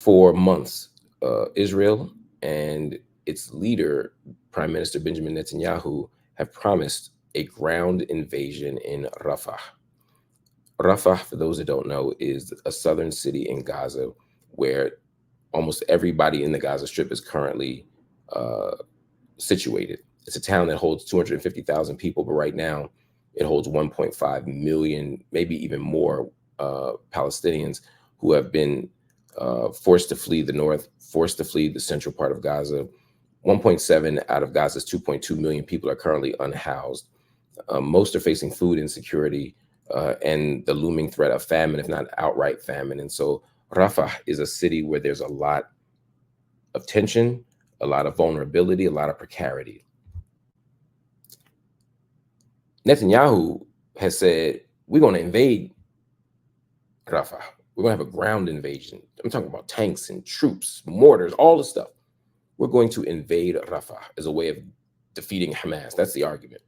For months, Israel and its leader, Prime Minister Benjamin Netanyahu, have promised a ground invasion in Rafah. Rafah, for those that don't know, is a southern city in Gaza where almost everybody in the Gaza Strip is currently situated. It's a town that holds 250,000 people, but right now it holds 1.5 million, maybe even more Palestinians who have been forced to flee the north, forced to flee the central part of Gaza. 1.7 out of Gaza's 2.2 million people are currently unhoused. Most are facing food insecurity and the looming threat of famine, if not outright famine. And so Rafah is a city where there's a lot of tension, a lot of vulnerability, a lot of precarity. Netanyahu has said, we're going to invade Rafah. We're going to have a ground invasion. I'm talking about tanks and troops, mortars, all the stuff. We're going to invade Rafah as a way of defeating Hamas. That's the argument.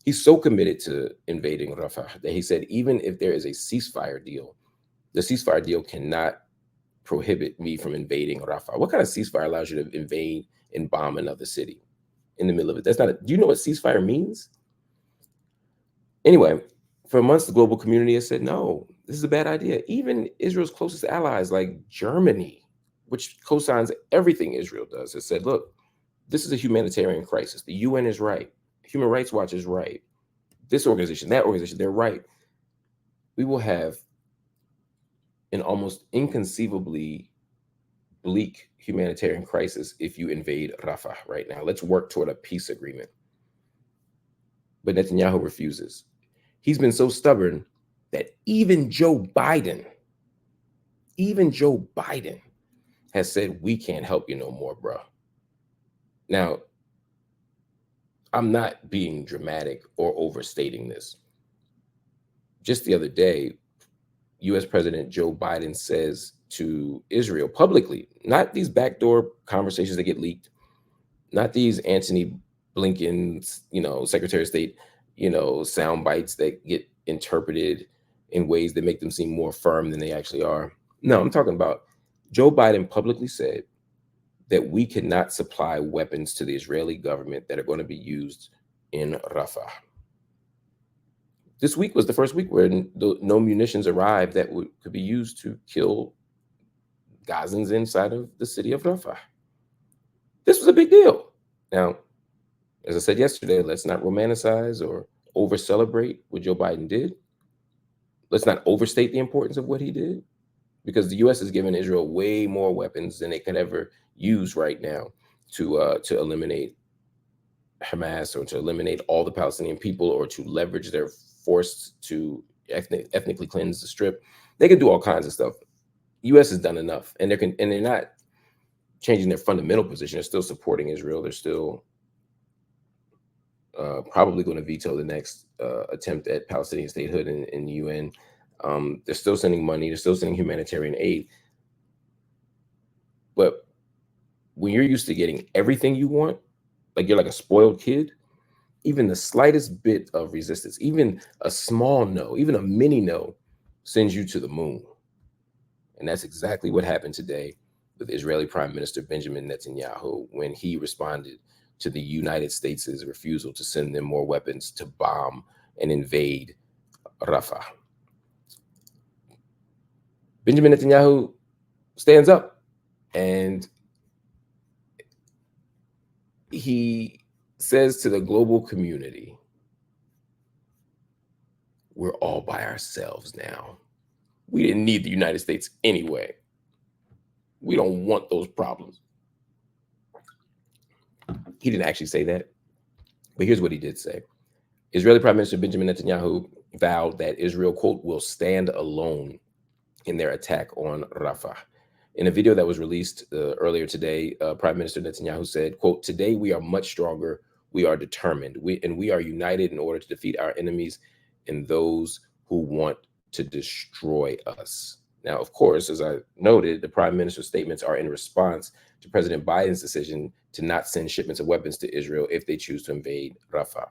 He's so committed to invading Rafah that he said, even if there is a ceasefire deal, the ceasefire deal cannot prohibit me from invading Rafah. What kind of ceasefire allows you to invade and bomb another city in the middle of it? That's not do you know what ceasefire means? Anyway, for months, the global community has said, no, this is a bad idea. Even Israel's closest allies like Germany, which co-signs everything Israel does, has said, look, this is a humanitarian crisis. The UN is right. Human Rights Watch is right. This organization, that organization, they're right. We will have an almost inconceivably bleak humanitarian crisis if you invade Rafah right now. Let's work toward a peace agreement. But Netanyahu refuses. He's been so stubborn that even Joe Biden has said, we can't help you no more, bro. Now, I'm not being dramatic or overstating this. Just the other day, US President Joe Biden says to Israel publicly, not these backdoor conversations that get leaked, not these Antony Blinken's, Secretary of State, sound bites that get interpreted in ways that make them seem more firm than they actually are. No, I'm talking about Joe Biden publicly said that we cannot supply weapons to the Israeli government that are going to be used in Rafah. This week was the first week where no munitions arrived that could be used to kill Gazans inside of the city of Rafah. This was a big deal. Now, as I said yesterday, let's not romanticize or over-celebrate what Joe Biden did. Let's not overstate the importance of what he did, because the U.S. has given Israel way more weapons than they could ever use right now to eliminate Hamas or to eliminate all the Palestinian people or to leverage their force to ethnically cleanse the Strip. They can do all kinds of stuff. U.S. has done enough, and they're not changing their fundamental position. They're still supporting Israel. They're still probably going to veto the next attempt at Palestinian statehood in the UN. They're still sending money. They're still sending humanitarian aid. But when you're used to getting everything you want, like you're like a spoiled kid, even the slightest bit of resistance, even a small no, even a mini no, sends you to the moon. And that's exactly what happened today with Israeli Prime Minister Benjamin Netanyahu when he responded to the United States' refusal to send them more weapons to bomb and invade Rafah. Benjamin Netanyahu stands up and he says to the global community, we're all by ourselves now. We didn't need the United States anyway. We don't want those problems. He didn't actually say that, but here's what he did say. Israeli Prime Minister Benjamin Netanyahu vowed that Israel, quote, will stand alone in their attack on Rafah. In a video that was released earlier today, Prime Minister Netanyahu said, quote, today we are much stronger. We are determined. We are united in order to defeat our enemies and those who want to destroy us. Now, of course, as I noted, the Prime Minister's statements are in response to President Biden's decision to not send shipments of weapons to Israel if they choose to invade Rafah.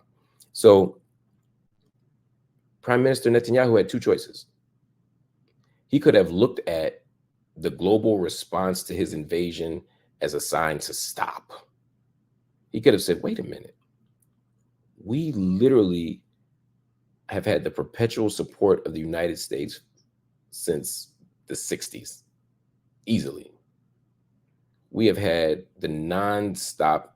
So Prime Minister Netanyahu had two choices. He could have looked at the global response to his invasion as a sign to stop. He could have said, wait a minute. We literally have had the perpetual support of the United States since the 60s, easily. We have had the nonstop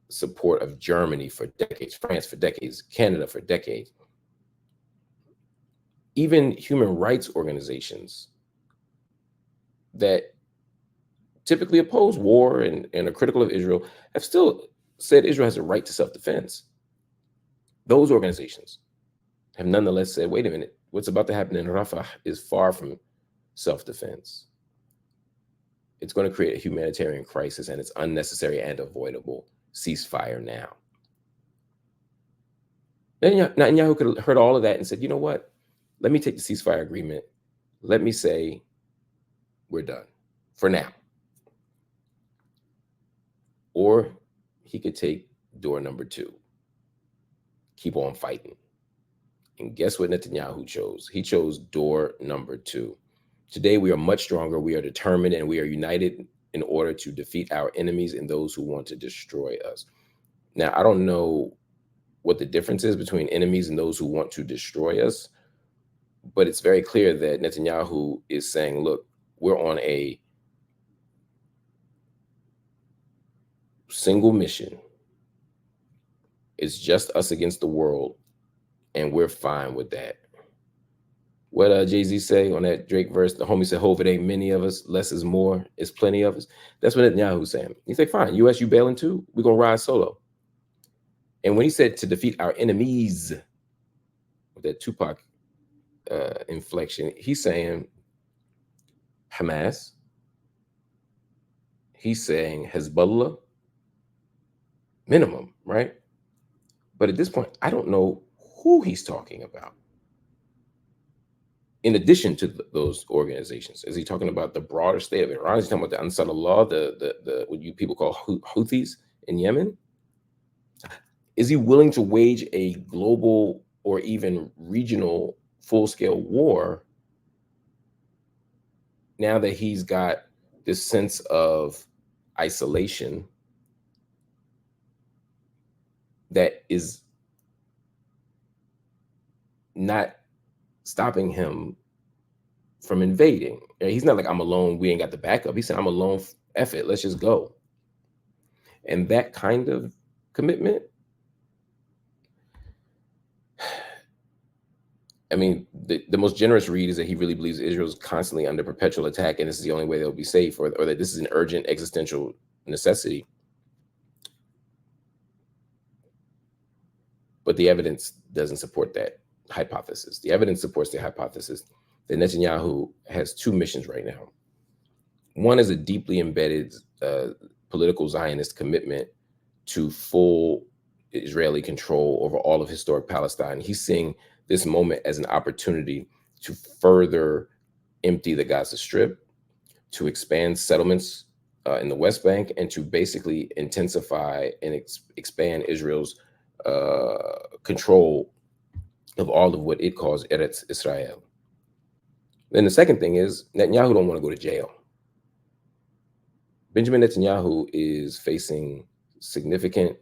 support of Germany for decades, France for decades, Canada for decades. Even human rights organizations that typically oppose war and are critical of Israel have still said Israel has a right to self-defense. Those organizations have nonetheless said, wait a minute, what's about to happen in Rafah is far from self-defense. It's going to create a humanitarian crisis, and it's unnecessary and avoidable. Ceasefire now. Netanyahu could have heard all of that and said, you know what? Let me take the ceasefire agreement. Let me say we're done for now. Or he could take door number 2. Keep on fighting. And guess what Netanyahu chose? He chose door number 2. Today, we are much stronger. We are determined, and we are united in order to defeat our enemies and those who want to destroy us. Now, I don't know what the difference is between enemies and those who want to destroy us, but it's very clear that Netanyahu is saying, look, we're on a single mission. It's just us against the world, and we're fine with that. What Jay-Z say on that Drake verse? The homie said, hope it ain't many of us, less is more, it's plenty of us. That's what Netanyahu's saying. He's like, fine, US, you bailing too? We're going to ride solo. And when he said to defeat our enemies, with that Tupac inflection, he's saying Hamas, he's saying Hezbollah, minimum, right? But at this point, I don't know who he's talking about. In addition to those organizations, is he talking about the broader state of Iran? Is he talking about the Ansar Allah, the what you people call Houthis in Yemen? Is he willing to wage a global or even regional full-scale war now that he's got this sense of isolation that is not stopping him from invading? He's not like, I'm alone, we ain't got the backup. He said, I'm alone, F it, let's just go. And that kind of commitment, I mean, the most generous read is that he really believes Israel is constantly under perpetual attack, and this is the only way they'll be safe, or that this is an urgent existential necessity. But the evidence doesn't support that hypothesis. The evidence supports the hypothesis that Netanyahu has 2 missions right now. One is a deeply embedded political Zionist commitment to full Israeli control over all of historic Palestine. He's seeing this moment as an opportunity to further empty the Gaza Strip, to expand settlements in the West Bank, and to basically intensify and expand Israel's control of all of what it calls Eretz Israel. Then the second thing is Netanyahu don't want to go to jail. Benjamin Netanyahu is facing significant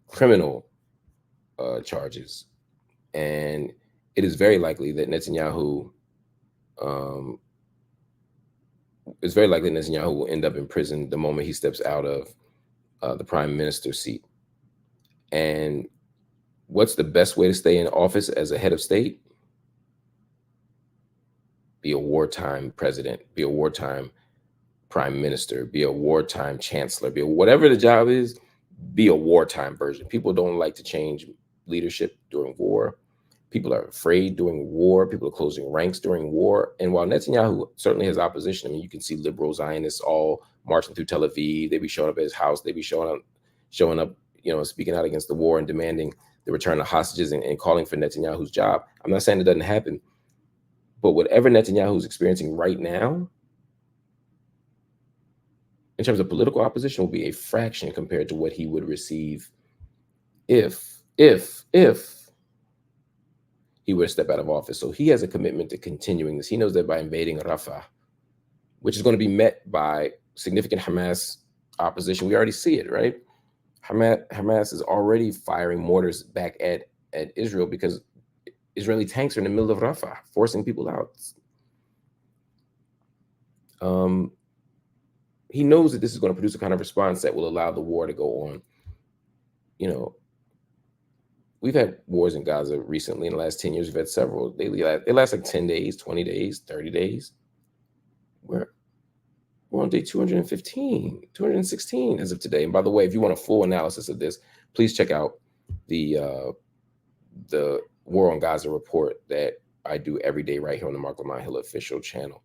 criminal charges, and it is very likely that Netanyahu will end up in prison the moment he steps out of the prime minister seat. And what's the best way to stay in office as a head of state? Be a wartime president, be a wartime prime minister, be a wartime chancellor, be whatever the job is, be a wartime version. People don't like to change leadership during war. People are afraid during war. People are closing ranks during war. And while Netanyahu certainly has opposition, I mean, you can see liberal Zionists all marching through Tel Aviv. They be showing up at his house. They be showing up, speaking out against the war and demanding the return of hostages and calling for Netanyahu's job. I'm not saying it doesn't happen, but whatever Netanyahu is experiencing right now, in terms of political opposition, will be a fraction compared to what he would receive if he were to step out of office. So he has a commitment to continuing this. He knows that by invading Rafah, which is going to be met by significant Hamas opposition. We already see it, right? Hamas is already firing mortars back at Israel because Israeli tanks are in the middle of Rafah, forcing people out. He knows that this is going to produce a kind of response that will allow the war to go on. You know, we've had wars in Gaza recently. In the last 10 years, we've had several. They last like 10 days, 20 days, 30 days. We're on day 215, 216 as of today. And by the way, if you want a full analysis of this, please check out the War on Gaza report that I do every day right here on the Marc Lamont Hill official channel.